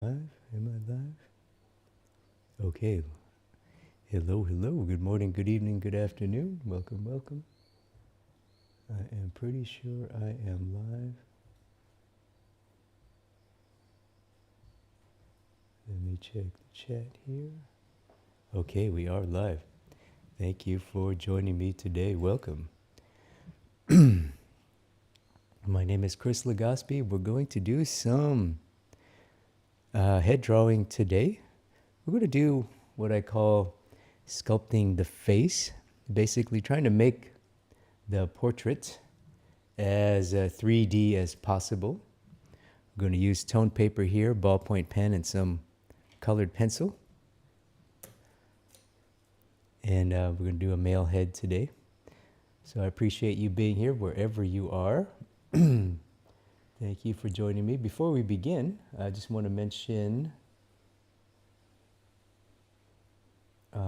Live? Am I live? Okay. Hello, hello. Good morning, good evening, good afternoon. Welcome, welcome. I am pretty sure I am live. Let me check the chat here. Okay, we are live. Thank you for joining me today. Welcome. My name is Chris Legaspi. We're going to do some head drawing today. We're going to do what I call sculpting the face, basically trying to make the portrait as 3D as possible. I'm going to use toned paper here, ballpoint pen, and some colored pencil. And we're going to do a male head today. So I appreciate you being here wherever you are. Thank you for joining me. Before we begin, I just want to mention what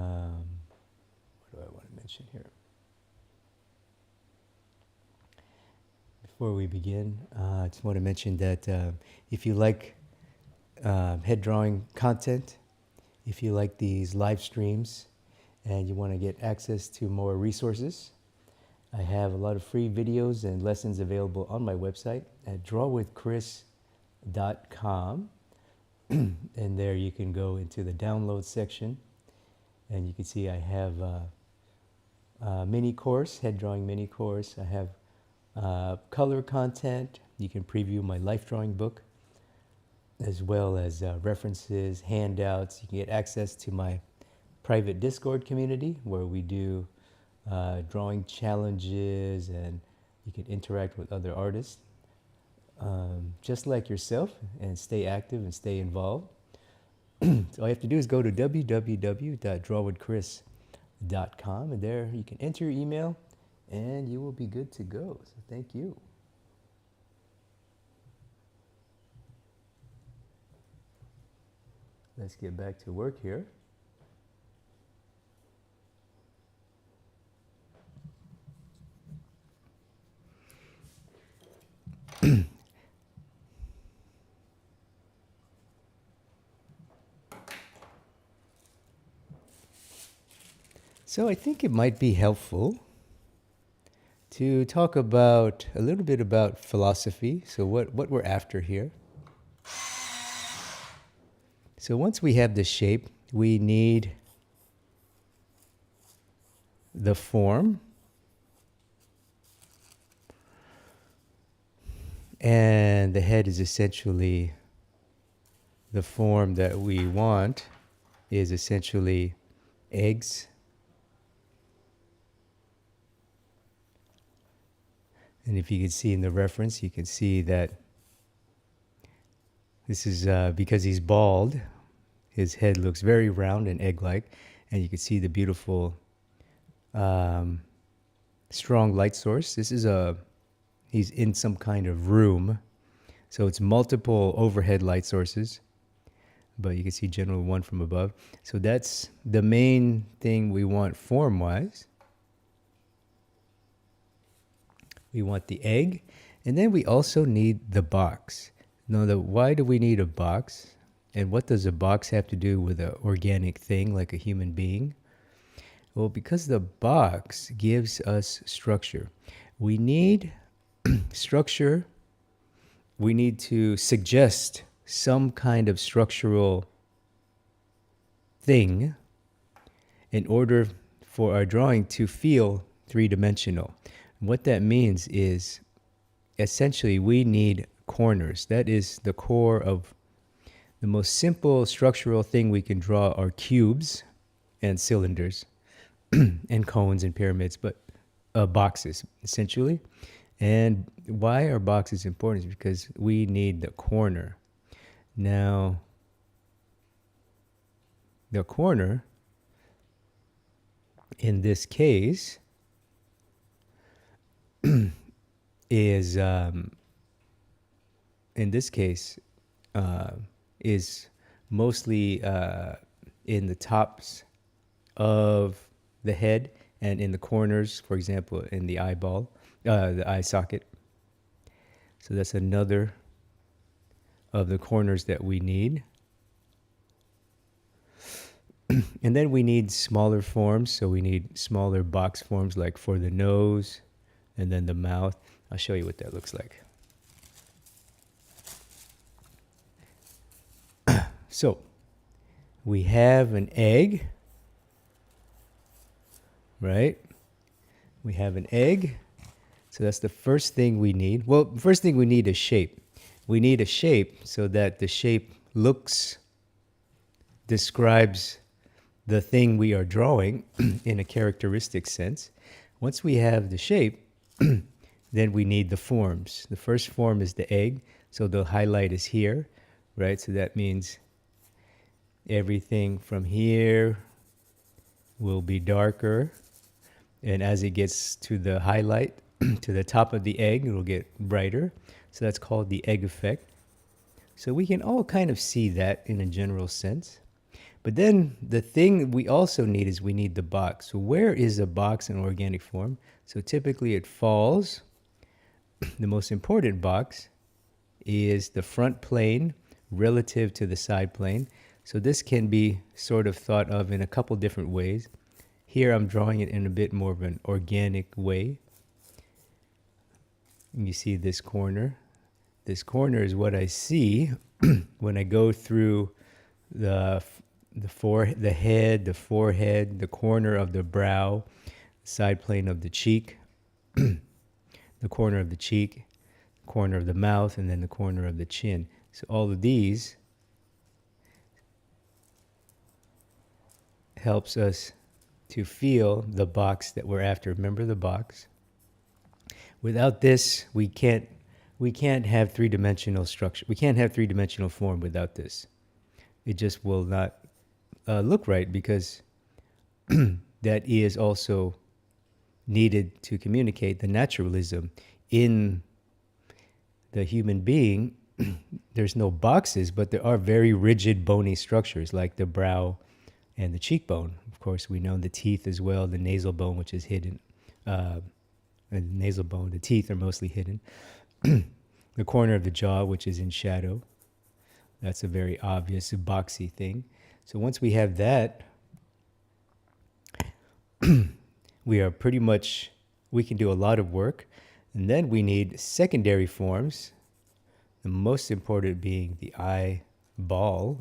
do I want to mention here? Before we begin, I just want to mention that if you like head drawing content, if you like these live streams, and you want to get access to more resources, I have a lot of free videos and lessons available on my website at drawwithchris.com. And there you can go into the download section, and you can see I have a mini course, head drawing mini course. I have color content. You can preview my life drawing book, as well as references, handouts. You can get access to my private Discord community where we do drawing challenges, and you can interact with other artists just like yourself, and stay active and stay involved. So all you have to do is go to www.drawwithchris.com, and there you can enter your email and you will be good to go. So thank you. Let's get back to work here. So I think it might be helpful to talk about a little bit about philosophy. So what we're after here. So once we have the shape, we need the form. And the head is essentially the form that we want, is essentially eggs. And if you can see in the reference, you can see that this is because he's bald, his head looks very round and egg-like, and you can see the beautiful strong light source. This is he's in some kind of room, so it's multiple overhead light sources, but you can see general one from above. So that's the main thing we want form-wise. We want the egg, and then we also need the box. Now, why do we need a box? And what does a box have to do with an organic thing like a human being? Well, because the box gives us structure. We need structure. We need to suggest some kind of structural thing in order for our drawing to feel three-dimensional. What that means is essentially we need corners. That is the core of the most simple structural thing we can draw are cubes and cylinders and cones and pyramids, but boxes essentially. And why are boxes important is because we need the corner. Now, the corner in this case is is mostly in the tops of the head and in the corners, for example, in the eyeball, the eye socket. So that's another of the corners that we need. And then we need smaller forms. So we need smaller box forms like for the nose and then the mouth. I'll show you what that looks like. So we have an egg, right? We have an egg. So that's the first thing we need. Well, first thing we need is shape. We need a shape so that the shape describes the thing we are drawing in a characteristic sense. Once we have the shape, then we need the forms. The first form is the egg. So the highlight is here, right? So that means everything from here will be darker. And as it gets to the highlight, to the top of the egg, it'll get brighter. So that's called the egg effect. So we can all kind of see that in a general sense. But then the thing we also need is we need the box. So where is a box in organic form? So typically it falls. The most important box is the front plane relative to the side plane. So this can be sort of thought of in a couple different ways. Here I'm drawing it in a bit more of an organic way. You see this corner. This corner is what I see when I go through the head, the forehead, the corner of the brow, side plane of the cheek, the corner of the cheek, corner of the mouth, and then the corner of the chin. So all of these helps us to feel the box that we're after. Remember the box? Without this, we can't have three-dimensional structure. We can't have three-dimensional form without this. It just will not look right, because that is also needed to communicate the naturalism in the human being. There's no boxes, but there are very rigid bony structures like the brow and the cheekbone. Of course, we know the teeth as well, the nasal bone, which is hidden. And the nasal bone, the teeth are mostly hidden. The corner of the jaw, which is in shadow. That's a very obvious boxy thing. So once we have that, we can do a lot of work. And then we need secondary forms, the most important being the eyebrow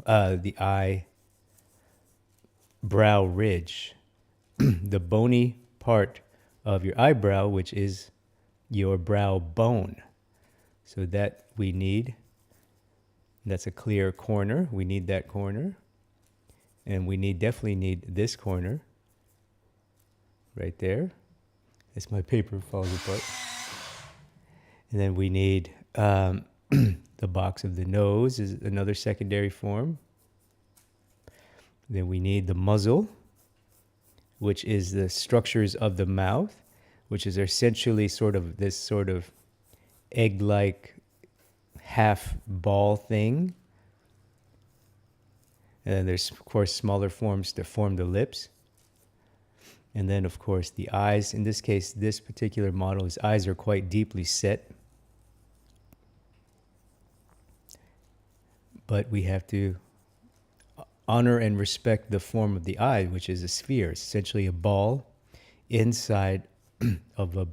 ridge, the bony part of your eyebrow, which is your brow bone. So that we need. That's a clear corner. We need that corner. And we definitely need this corner right there. As my paper falls apart. And then we need the box of the nose is another secondary form. Then we need the muzzle, which is the structures of the mouth, which is essentially sort of this sort of egg-like half ball thing. And then there's, of course, smaller forms to form the lips. And then, of course, the eyes. In this case, this particular model, his eyes are quite deeply set. But we have to honor and respect the form of the eye, which is a sphere. It's essentially a ball inside of a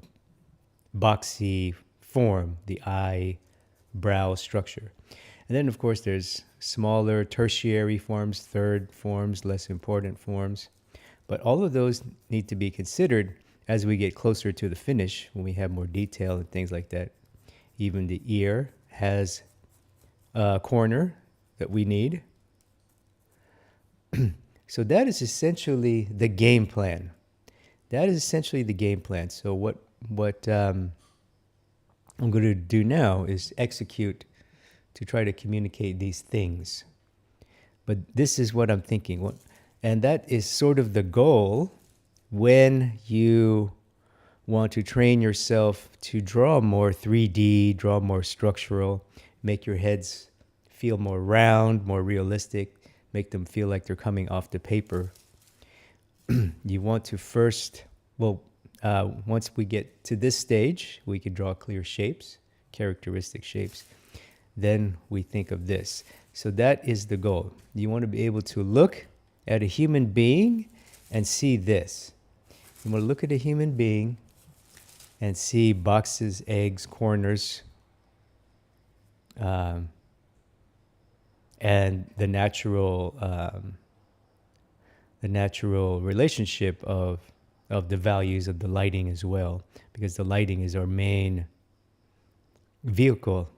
boxy form, the eyebrow structure. And then, of course, there's smaller tertiary forms, third forms, less important forms. But all of those need to be considered as we get closer to the finish, when we have more detail and things like that. Even the ear has a corner that we need. So that is essentially the game plan. So what I'm going to do now is execute to try to communicate these things. But this is what I'm thinking. And that is sort of the goal when you want to train yourself to draw more 3D, draw more structural, make your heads feel more round, more realistic, make them feel like they're coming off the paper. You want to first, once we get to this stage, we can draw clear shapes, characteristic shapes. Then we think of this. So that is the goal. You want to be able to look at a human being and see this. You want to look at a human being and see boxes, eggs, corners, and the natural relationship of the values of the lighting as well, because the lighting is our main vehicle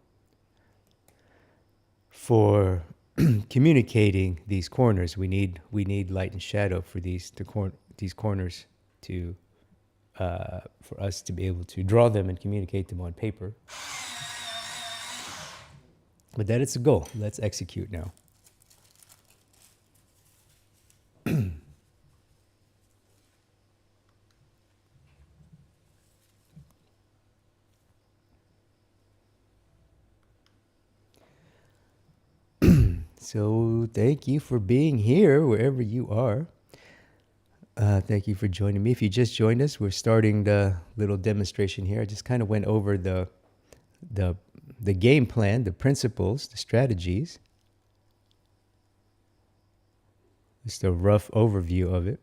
for communicating these corners. We need light and shadow for these corners to for us to be able to draw them and communicate them on paper. But that is the goal. Let's execute now. So thank you for being here wherever you are. Thank you for joining me. If you just joined us, we're starting the little demonstration here. I just kind of went over the game plan, the principles, the strategies. Just a rough overview of it.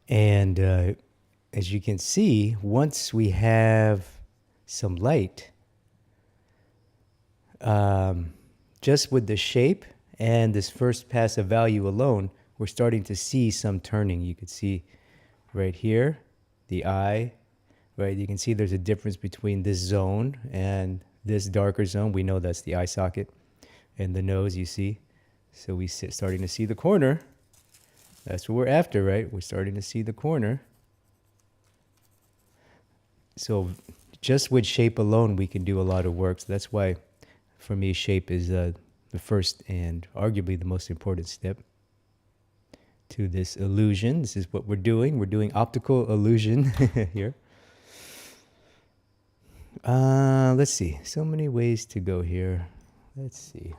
And as you can see, once we have some light, just with the shape and this first pass of value alone, we're starting to see some turning. You can see right here, the eye, right? You can see there's a difference between this zone and this darker zone. We know that's the eye socket. And the nose, you see. So we're starting to see the corner. That's what we're after, right? We're starting to see the corner. So just with shape alone, we can do a lot of work. So that's why, for me, shape is the first and arguably the most important step to this illusion. This is what we're doing. We're doing optical illusion here. Let's see. So many ways to go here. Let's see.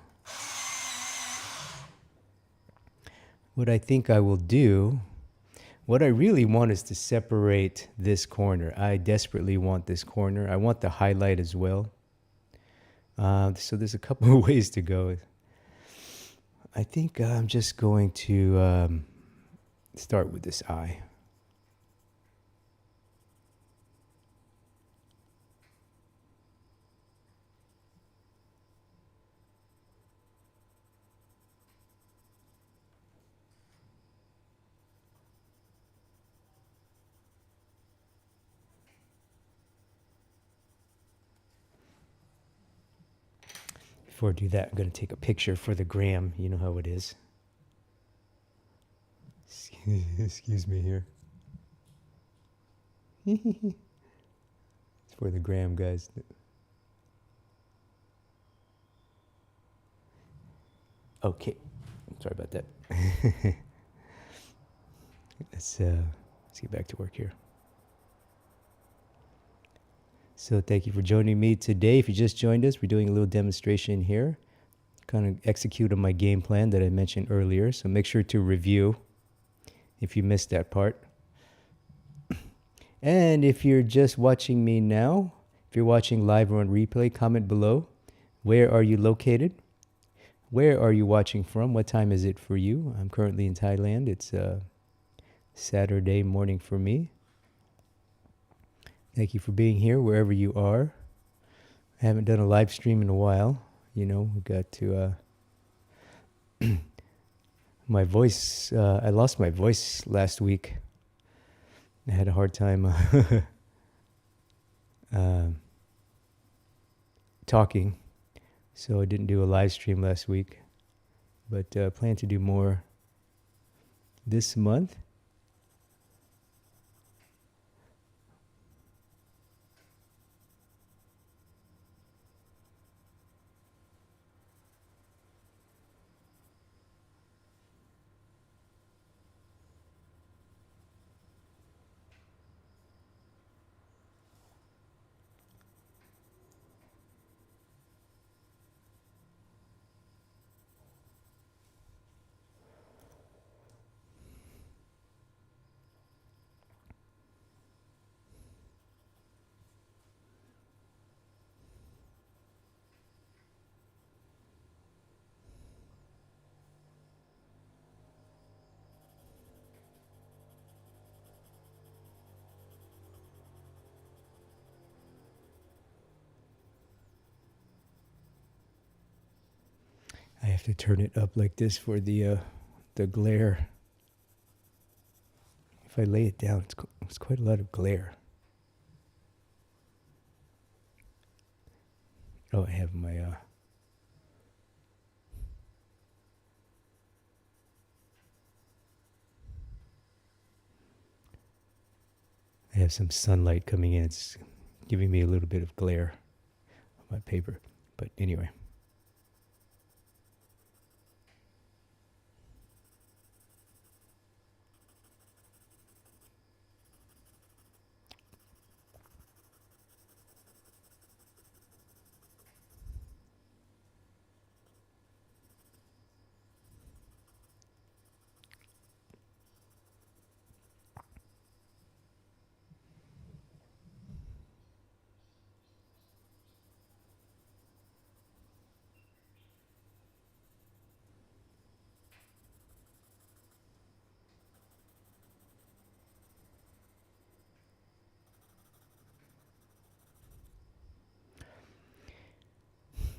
What I think I will do, what I really want is to separate this corner. I desperately want this corner. I want the highlight as well. So there's a couple of ways to go. I think I'm just going to start with this eye. before I do that, I'm going to take a picture for the gram. You know how it is. Excuse me here. It's for the gram, guys. Okay. Sorry about that. Let's get back to work here. So thank you for joining me today. If you just joined us, we're doing a little demonstration here. Kind of execute on my game plan that I mentioned earlier. So make sure to review if you missed that part. And if you're just watching me now, if you're watching live or on replay, comment below. Where are you located? Where are you watching from? What time is it for you? I'm currently in Thailand. It's Saturday morning for me. Thank you for being here wherever you are. I haven't done a live stream in a while. You know, we got to my voice. I lost my voice last week. I had a hard time talking, so I didn't do a live stream last week. But plan to do more this month. I have to turn it up like this for the glare. If I lay it down, it's quite a lot of glare. Oh, I have my I have some sunlight coming in. It's giving me a little bit of glare on my paper. But anyway.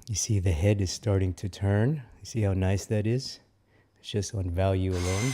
You see the head is starting to turn. You see how nice that is? It's just on value alone.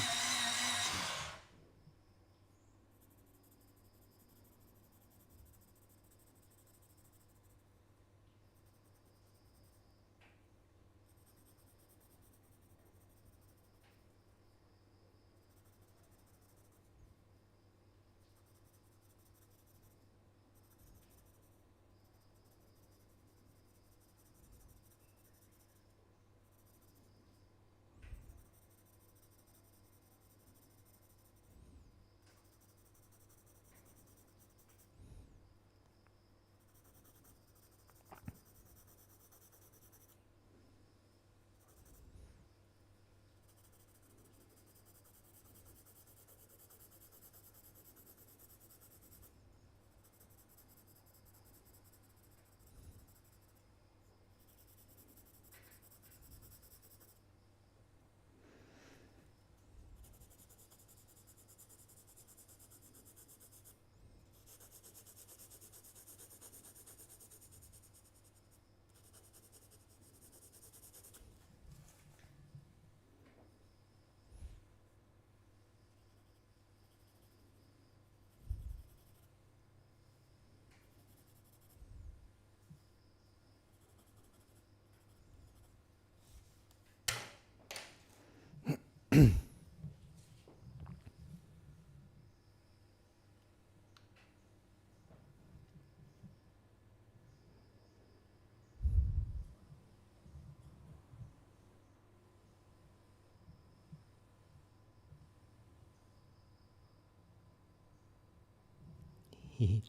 Okay.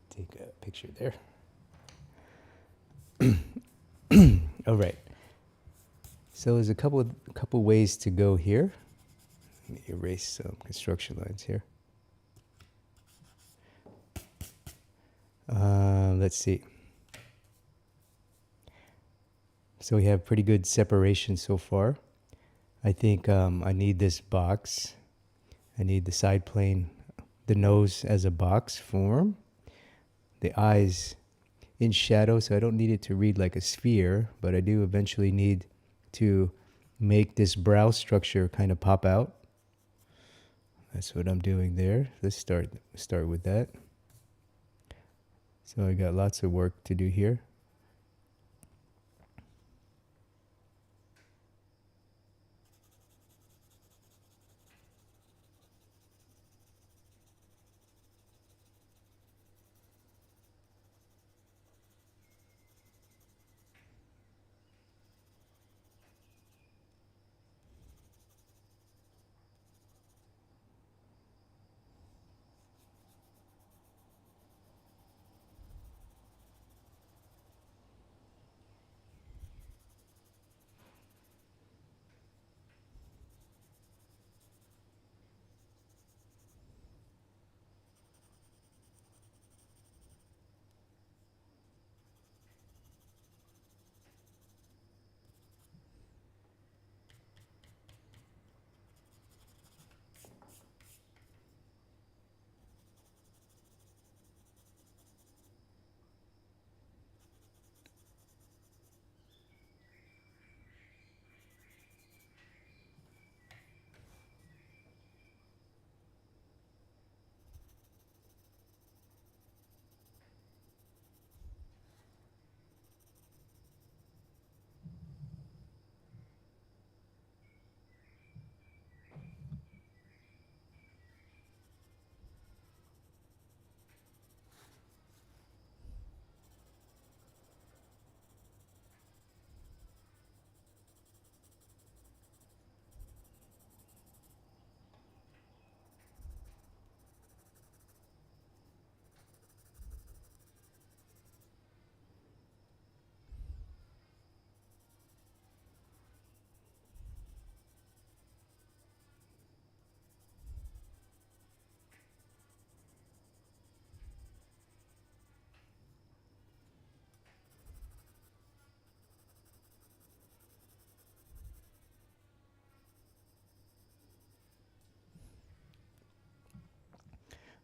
Take a picture there. All right. So there's a couple ways to go here. Let me erase some construction lines here. Let's see. So we have pretty good separation so far. I think I need this box. I need the side plane, the nose as a box form, the eyes in shadow, so I don't need it to read like a sphere, but I do eventually need to make this brow structure kind of pop out. That's what I'm doing there. Let's start with that. So I got lots of work to do here.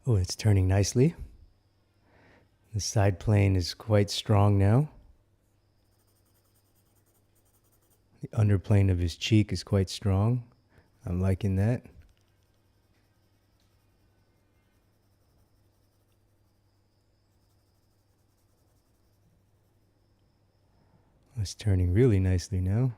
Oh, it's turning nicely. The side plane is quite strong now. The underplane of his cheek is quite strong. I'm liking that. It's turning really nicely now.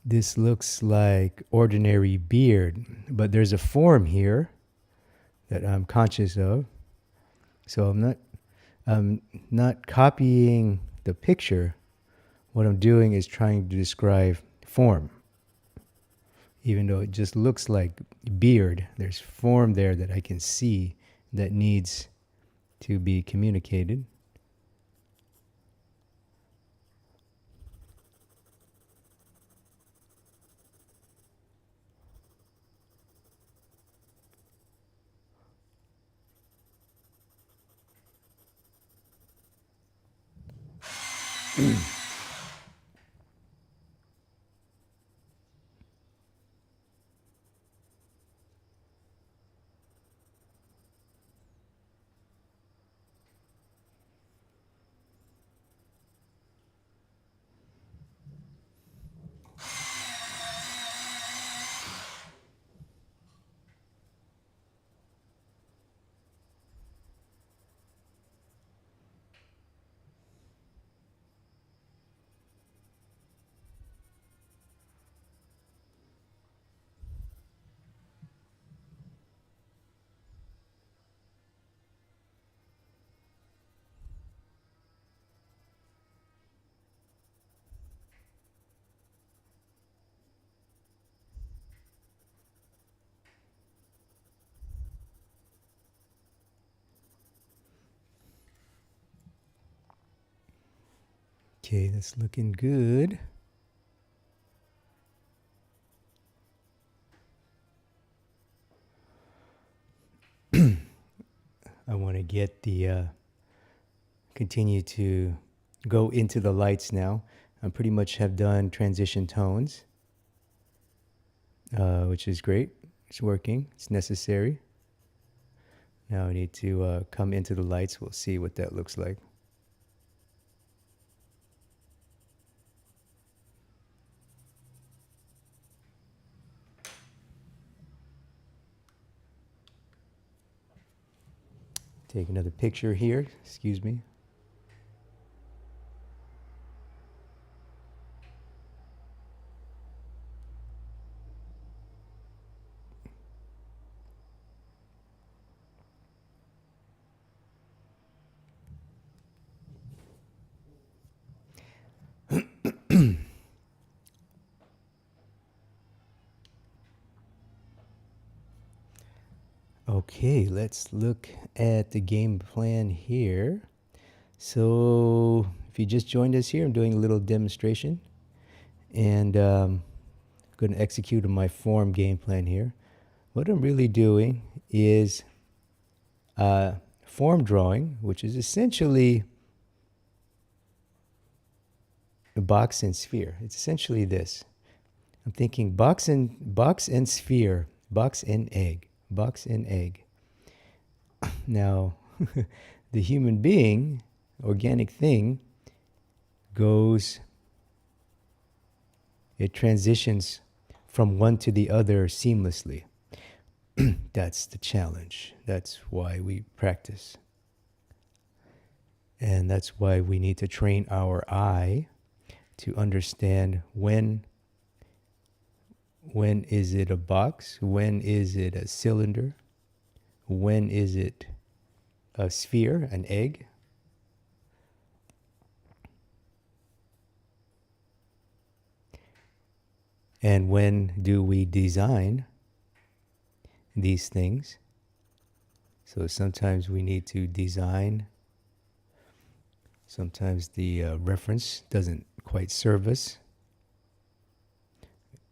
This looks like ordinary beard, but there's a form here that I'm conscious of. So I'm not copying the picture. What I'm doing is trying to describe form. Even though it just looks like beard, there's form there that I can see that needs to be communicated. Okay, that's looking good. I want to get the continue to go into the lights now. I pretty much have done transition tones, which is great. It's working. It's necessary. Now I need to come into the lights. We'll see what that looks like. Take another picture here. Excuse me. Okay, let's look at the game plan here. So if you just joined us here, I'm doing a little demonstration, and I'm going to execute my form game plan here. What I'm really doing is form drawing, which is essentially a box and sphere. It's essentially this. I'm thinking box and sphere, box and egg, box and egg. Now, the human being, organic thing, it transitions from one to the other seamlessly. That's the challenge. That's why we practice. And that's why we need to train our eye to understand when is it a box, when is it a cylinder, when is it a sphere, an egg. And when do we design these things? So sometimes we need to design. Sometimes the reference doesn't quite serve us,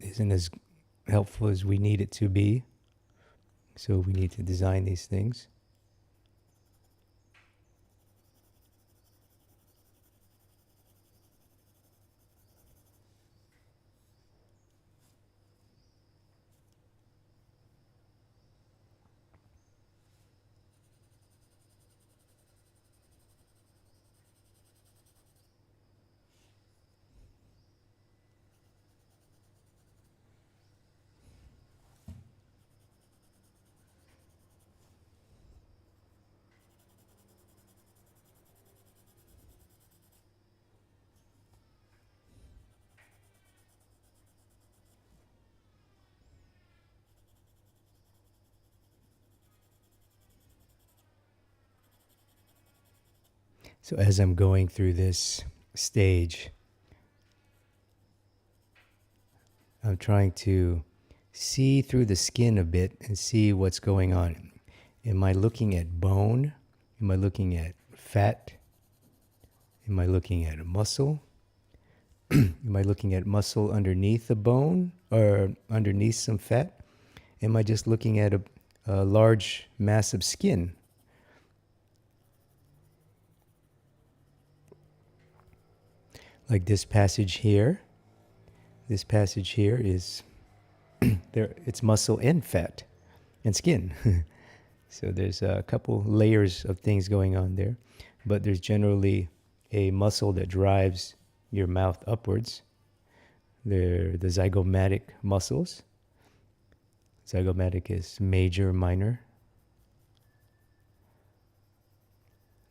isn't as helpful as we need it to be. So we need to design these things. So as I'm going through this stage, I'm trying to see through the skin a bit and see what's going on. Am I looking at bone? Am I looking at fat? Am I looking at a muscle? Am I looking at muscle underneath the bone or underneath some fat? Am I just looking at a large mass of skin? Like this passage here. This passage here is there. It's muscle and fat and skin. So there's a couple layers of things going on there, but there's generally a muscle that drives your mouth upwards. They're the zygomatic muscles. Zygomatic is major, minor.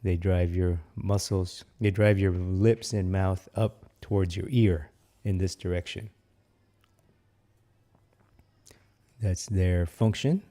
They drive your muscles, they drive your lips and mouth up towards your ear in this direction. That's their function.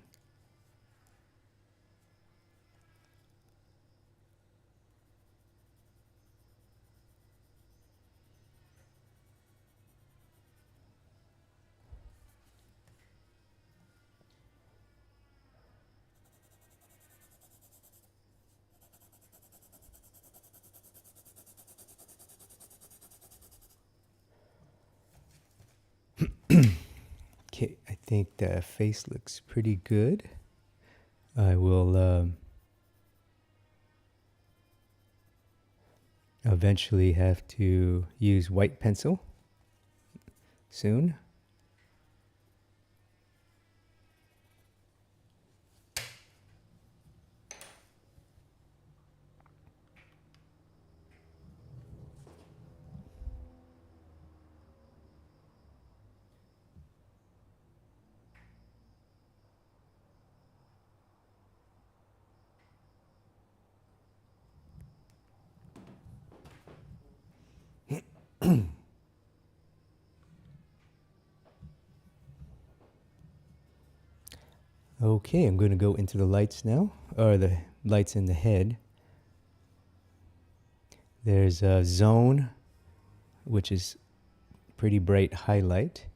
think the face looks pretty good. I will eventually have to use white pencil soon. Okay, I'm going to go into the lights now, or the lights in the head. There's a zone, which is pretty bright highlight.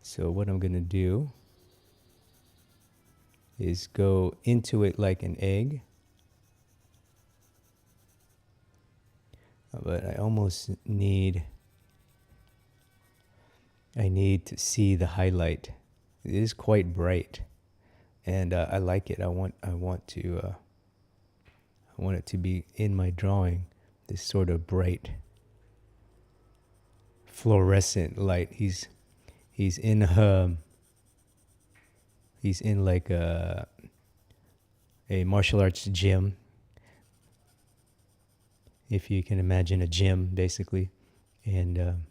So what I'm going to do is go into it like an egg. But I almost need to see the highlight. It is quite bright, and I like it. I want it to be in my drawing. This sort of bright, fluorescent light. He's in like a martial arts gym. If you can imagine a gym, basically, and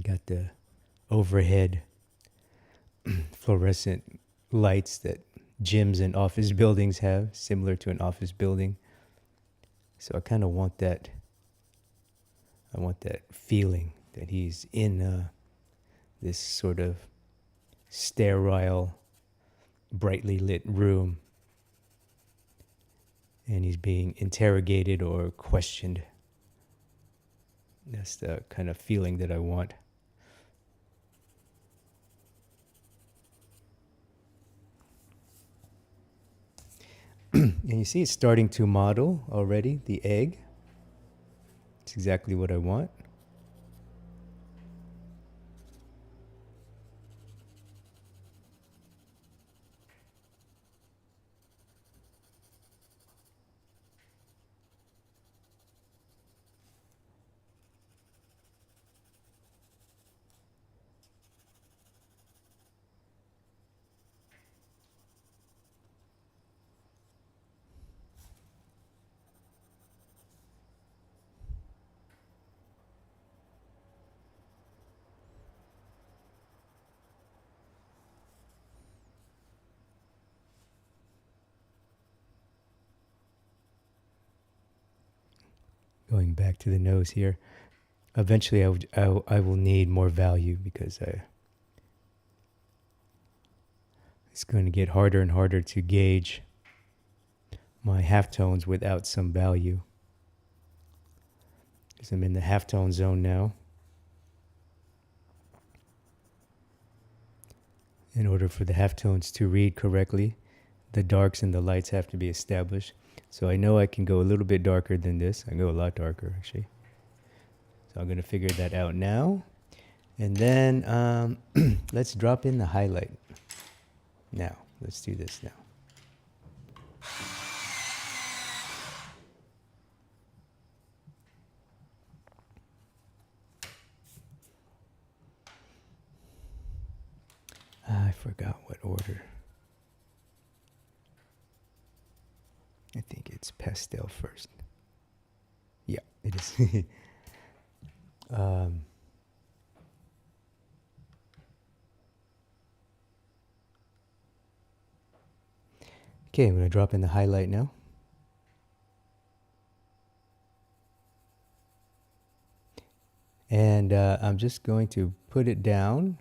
got the overhead fluorescent lights that gyms and office buildings have, similar to an office building. So I kind of want that. I want that feeling that he's in this sort of sterile, brightly lit room, and he's being interrogated or questioned. That's the kind of feeling that I want. And you see it's starting to model already, the egg. It's exactly what I want. Going back to the nose here. Eventually I will need more value because it's going to get harder and harder to gauge my halftones without some value. Because I'm in the halftone zone now. In order for the halftones to read correctly, the darks and the lights have to be established. So I know I can go a little bit darker than this. I can go a lot darker, actually. So I'm going to figure that out now. And then let's drop in the highlight. Now, let's do this now. I forgot what order. I think it's pastel first. Yeah, it is. Okay, I'm going to drop in the highlight now. And I'm just going to put it down,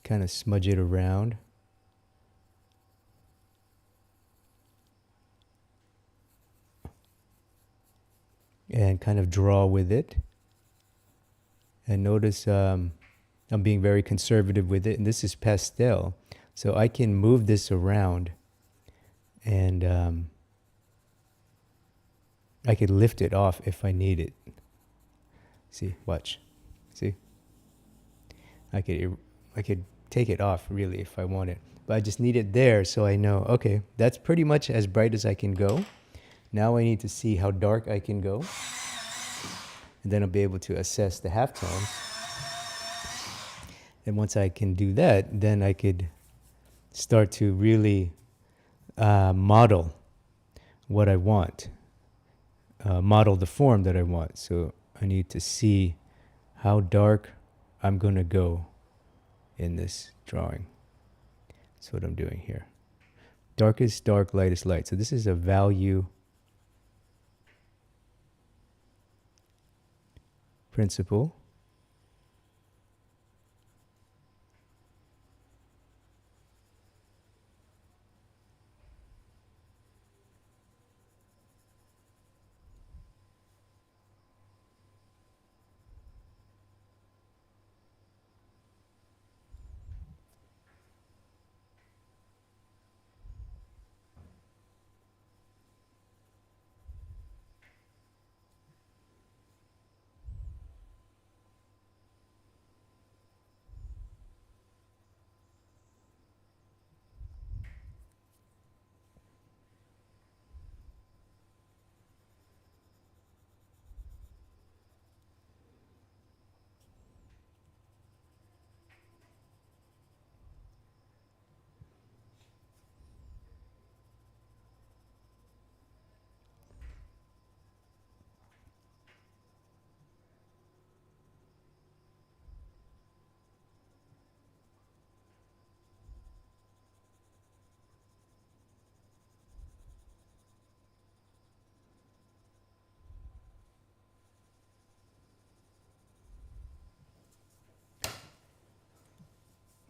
kind of smudge it around. And kind of draw with it. And notice I'm being very conservative with it. And this is pastel. So I can move this around. And I could lift it off if I need it. See, watch. See? I could take it off really if I want it. But I just need it there so I know, okay, that's pretty much as bright as I can go. Now I need to see how dark I can go. And then I'll be able to assess the halftones. And once I can do that, then I could start to really model what I want, model the form that I want. So I need to see how dark I'm going to go in this drawing. That's what I'm doing here. Darkest dark, lightest light. So this is a value principle.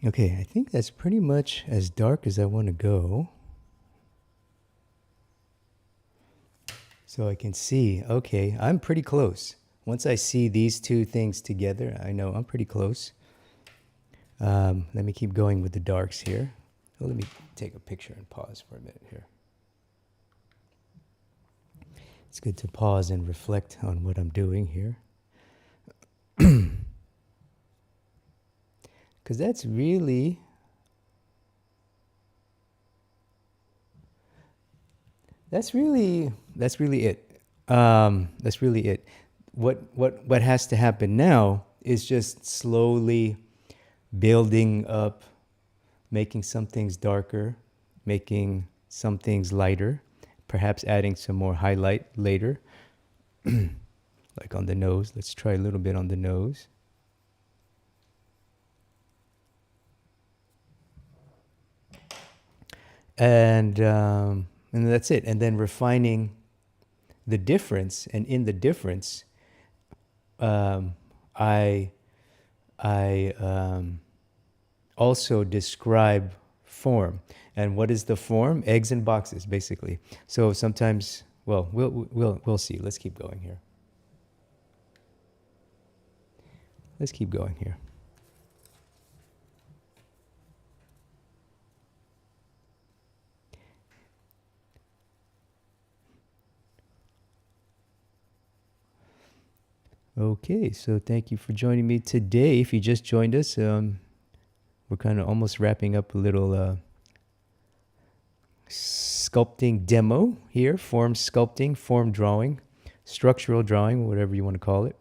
Okay, I think that's pretty much as dark as I want to go. So I can see, okay, I'm pretty close. Once I see these two things together, I know I'm pretty close. Let me keep going with the darks here. Well, let me take a picture and pause for a minute here. It's good to pause and reflect on what I'm doing here. Because that's really it. That's really it. That's really it. What has to happen now is just slowly building up, making some things darker, making some things lighter, perhaps adding some more highlight later, like on the nose. Let's try a little bit on the nose. And that's it. And then refining the difference, and in the difference, I also describe form. And what is the form? Eggs and boxes, basically. So sometimes, well, we'll see. Let's keep going here. Let's keep going here. Okay, so thank you for joining me today. If you just joined us, we're kind of almost wrapping up a little sculpting demo here, form sculpting, form drawing, structural drawing, whatever you want to call it.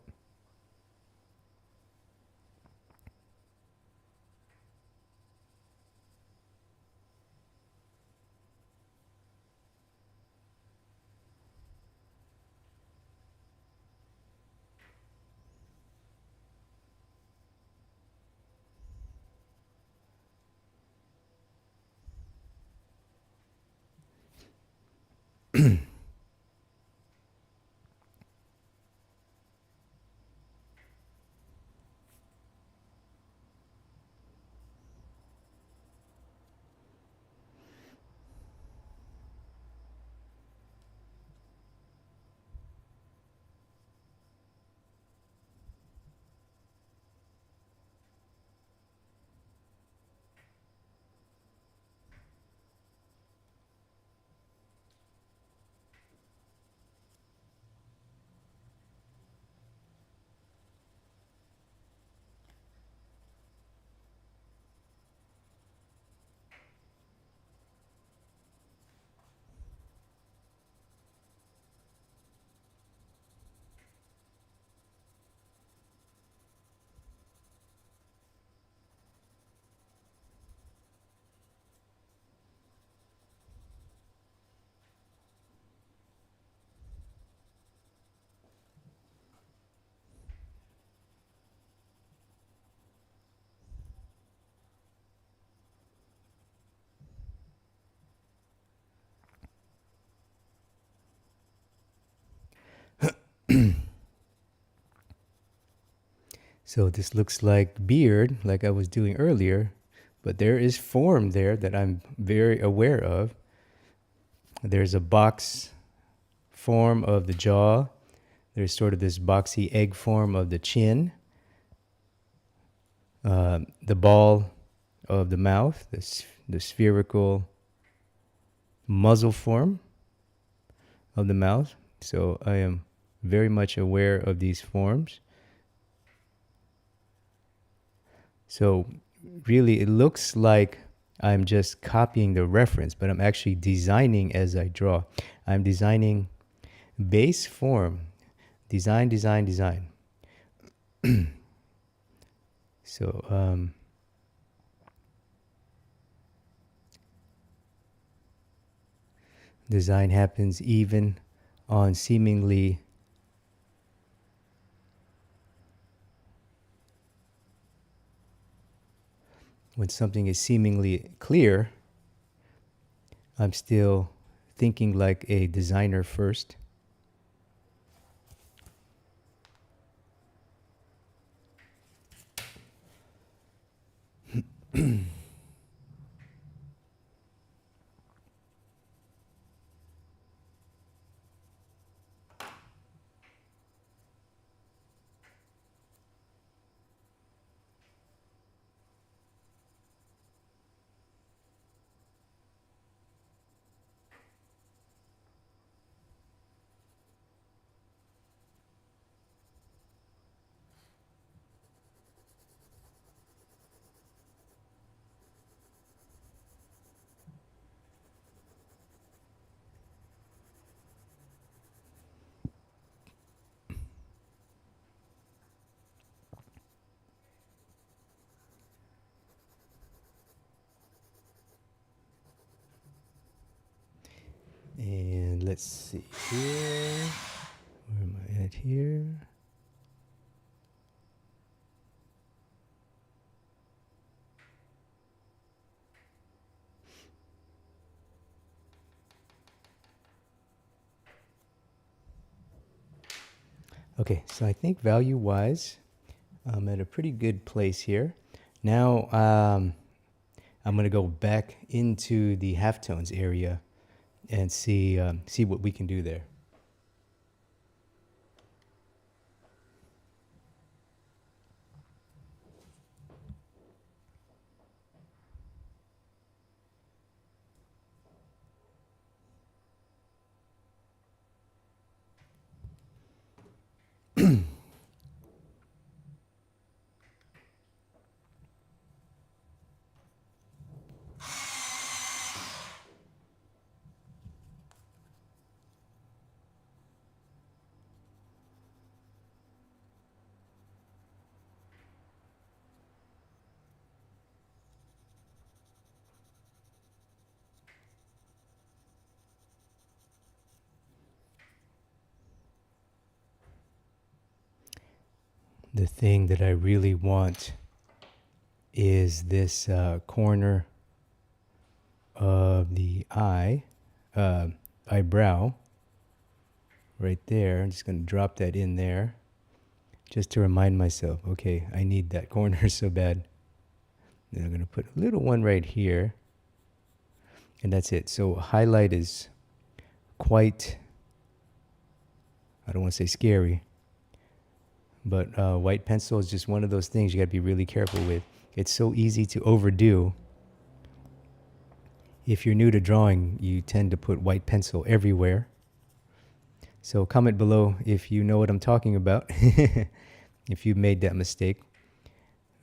So this looks like beard, like I was doing earlier, but there is form there that I'm very aware of. There's a box form of the jaw. There's sort of this boxy egg form of the chin. The ball of the mouth, the spherical muzzle form of the mouth. So I am very much aware of these forms. So really, it looks like I'm just copying the reference, but I'm actually designing as I draw. I'm designing base form, design, design, design. So design happens even on seemingly when something is seemingly clear, I'm still thinking like a designer first. And let's see here. Where am I at here? Okay, so I think value-wise, I'm at a pretty good place here. Now I'm going to go back into the halftones area and see what we can do there. The thing that I really want is this corner of the eyebrow, right there. I'm just going to drop that in there just to remind myself, okay, I need that corner so bad. Then I'm going to put a little one right here, and that's it. So highlight is quite, I don't want to say scary, but white pencil is just one of those things you got to be really careful with. It's so easy to overdo. If you're new to drawing, you tend to put white pencil everywhere. So comment below if you know what I'm talking about. If you made that mistake,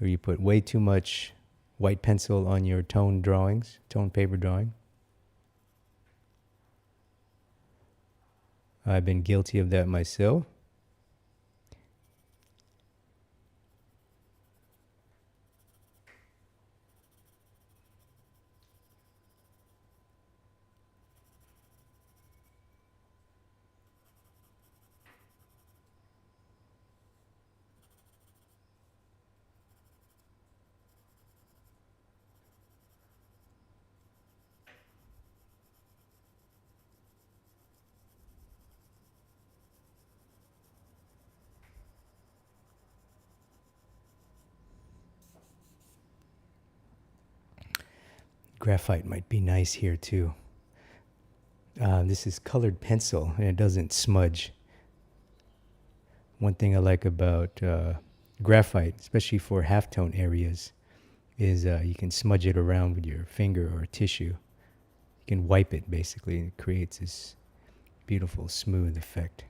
or you put way too much white pencil on your tone drawings, tone paper drawing. I've been guilty of that myself. Graphite might be nice here too. This is colored pencil and it doesn't smudge. One thing I like about graphite, especially for halftone areas, is you can smudge it around with your finger or tissue. You can wipe it basically, and it creates this beautiful smooth effect.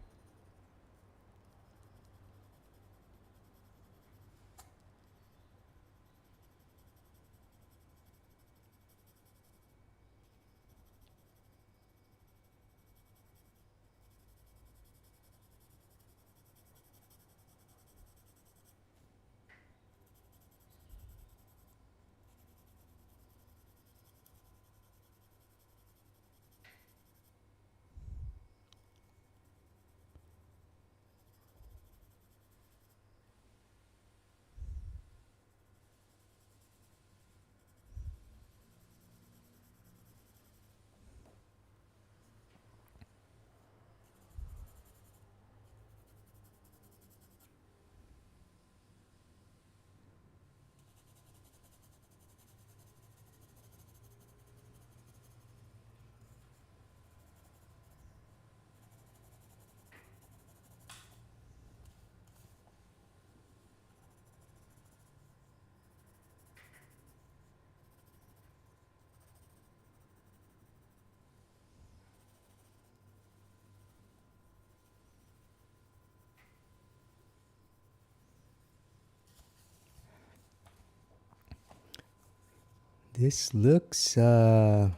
This looks, yeah,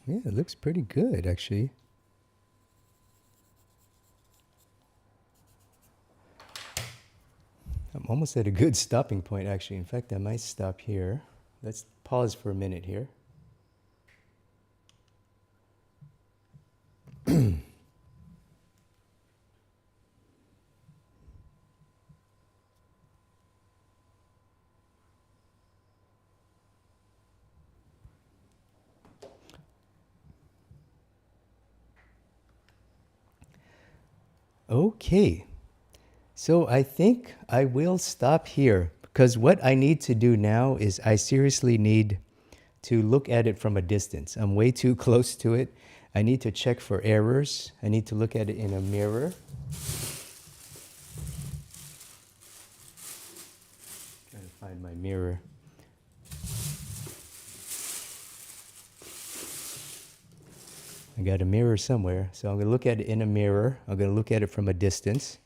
it looks pretty good actually. I'm almost at a good stopping point actually. In fact, I might stop here. Let's pause for a minute here. Okay, so I think I will stop here because what I need to do now is I seriously need to look at it from a distance. I'm way too close to it. I need to check for errors. I need to look at it in a mirror. Trying to find my mirror. I got a mirror somewhere, so I'm going to look at it in a mirror. I'm going to look at it from a distance,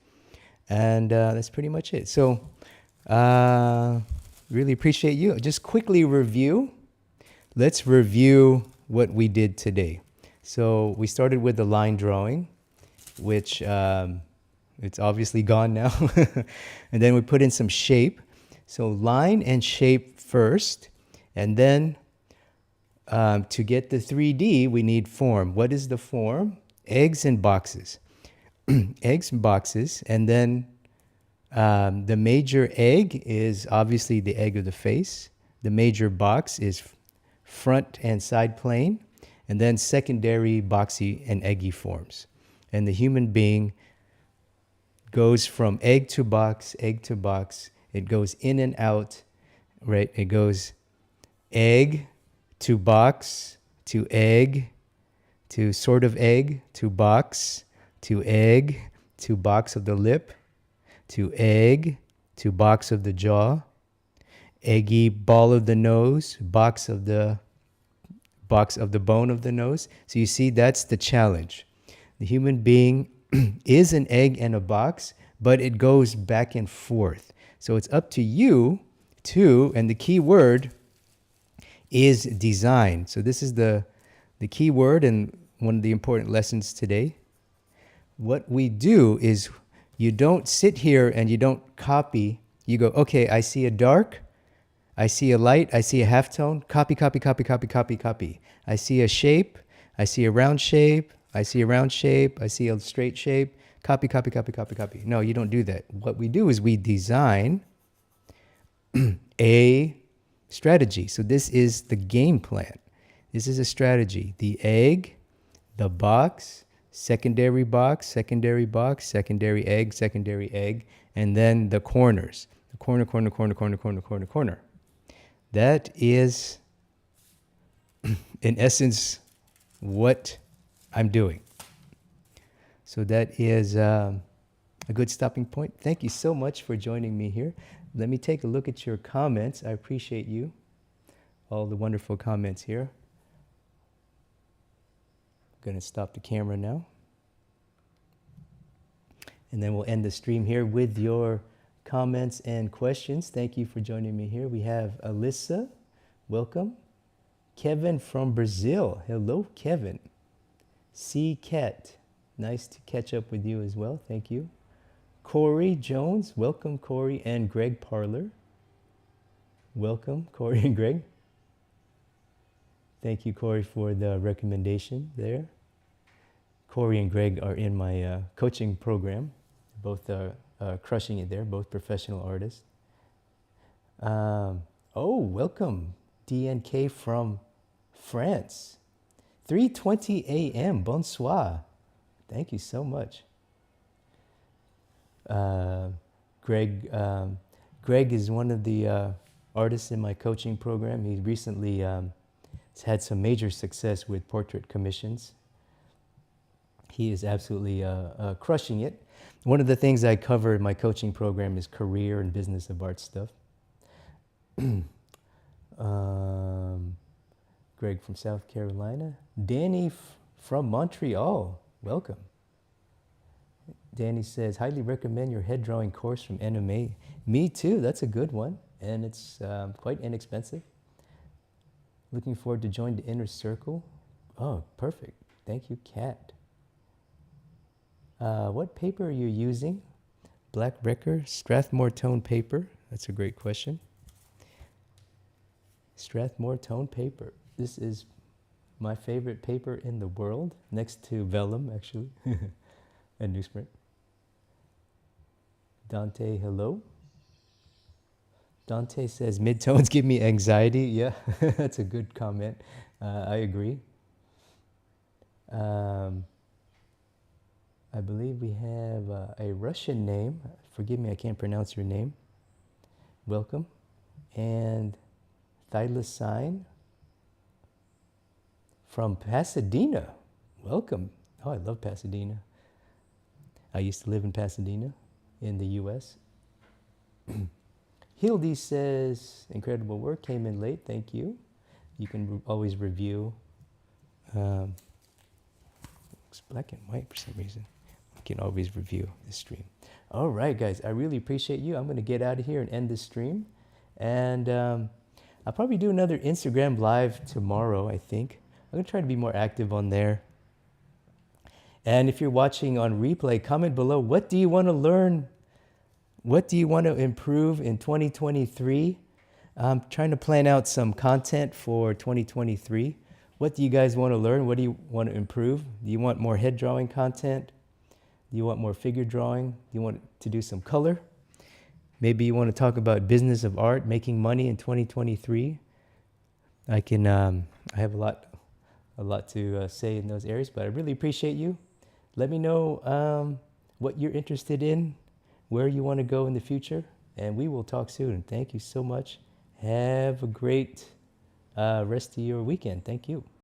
and that's pretty much it. So, really appreciate you. Just quickly review. Let's review what we did today. So we started with the line drawing, which it's obviously gone now, and then we put in some shape. So line and shape first, and then to get the 3D, we need form. What is the form? Eggs and boxes. Eggs and boxes. And then the major egg is obviously the egg of the face. The major box is front and side plane. And then secondary boxy and eggy forms. And the human being goes from egg to box, egg to box. It goes in and out, right? It goes egg to box, to egg, to sort of egg, to box, to egg, to box of the lip, to egg, to box of the jaw, eggy ball of the nose, box of the bone of the nose. So you see, that's the challenge. The human being is an egg and a box, but it goes back and forth. So it's up to you to, and the key word is design. So this is the key word and one of the important lessons today. What we do is you don't sit here and you don't copy. You go, okay, I see a dark, I see a light, I see a halftone, copy, copy, copy, copy, copy, copy. I see a shape, I see a round shape, I see a round shape, I see a straight shape, copy, copy, copy, copy, copy. No, you don't do that. What we do is we design a strategy. So this is the game plan. This is a strategy. The egg, the box, secondary box, secondary box, secondary egg, and then the corners. The corner, corner, corner, corner, corner, corner, corner. That is in essence, what I'm doing. So that is a good stopping point. Thank you so much for joining me here. Let me take a look at your comments. I appreciate you, all the wonderful comments here. I'm going to stop the camera now. And then we'll end the stream here with your comments and questions. Thank you for joining me here. We have Alyssa, welcome. Kevin from Brazil, hello Kevin. C. Cat, nice to catch up with you as well, thank you. Corey Jones, welcome Corey, and Greg Parler. Welcome Corey and Greg. Thank you Corey for the recommendation there. Corey and Greg are in my coaching program. Both are crushing it there, both professional artists. Oh, welcome, DNK from France. 3:20 a.m., bonsoir. Thank you so much. Greg is one of the artists in my coaching program. He recently has had some major success with portrait commissions. He is absolutely crushing it. One of the things I cover in my coaching program is career and business of art stuff. Greg from South Carolina. Danny from Montreal, welcome. Danny says, highly recommend your head drawing course from NMA. Me too, that's a good one. And it's quite inexpensive. Looking forward to join the inner circle. Oh, perfect. Thank you, Kat. What paper are you using? Black Wrecker, Strathmore tone paper. That's a great question. Strathmore tone paper. This is my favorite paper in the world, next to vellum, actually, and newsprint. Dante, hello. Dante says, midtones give me anxiety. Yeah, that's a good comment. I agree. I believe we have a Russian name. Forgive me, I can't pronounce your name. Welcome. And Thylacine from Pasadena. Welcome. Oh, I love Pasadena. I used to live in Pasadena in the US. Hildy says, incredible work, came in late, thank you. You can always review. It's black and white for some reason. You can always review the stream. All right, guys, I really appreciate you. I'm going to get out of here and end this stream. And I'll probably do another Instagram live tomorrow, I think. I'm going to try to be more active on there. And if you're watching on replay, comment below, what do you want to learn? What do you want to improve in 2023? I'm trying to plan out some content for 2023. What do you guys want to learn? What do you want to improve? Do you want more head drawing content? Do you want more figure drawing? Do you want to do some color? Maybe you want to talk about business of art, making money in 2023. I have a lot to say in those areas, but I really appreciate you. Let me know what you're interested in, where you want to go in the future, and we will talk soon. Thank you so much. Have a great rest of your weekend. Thank you.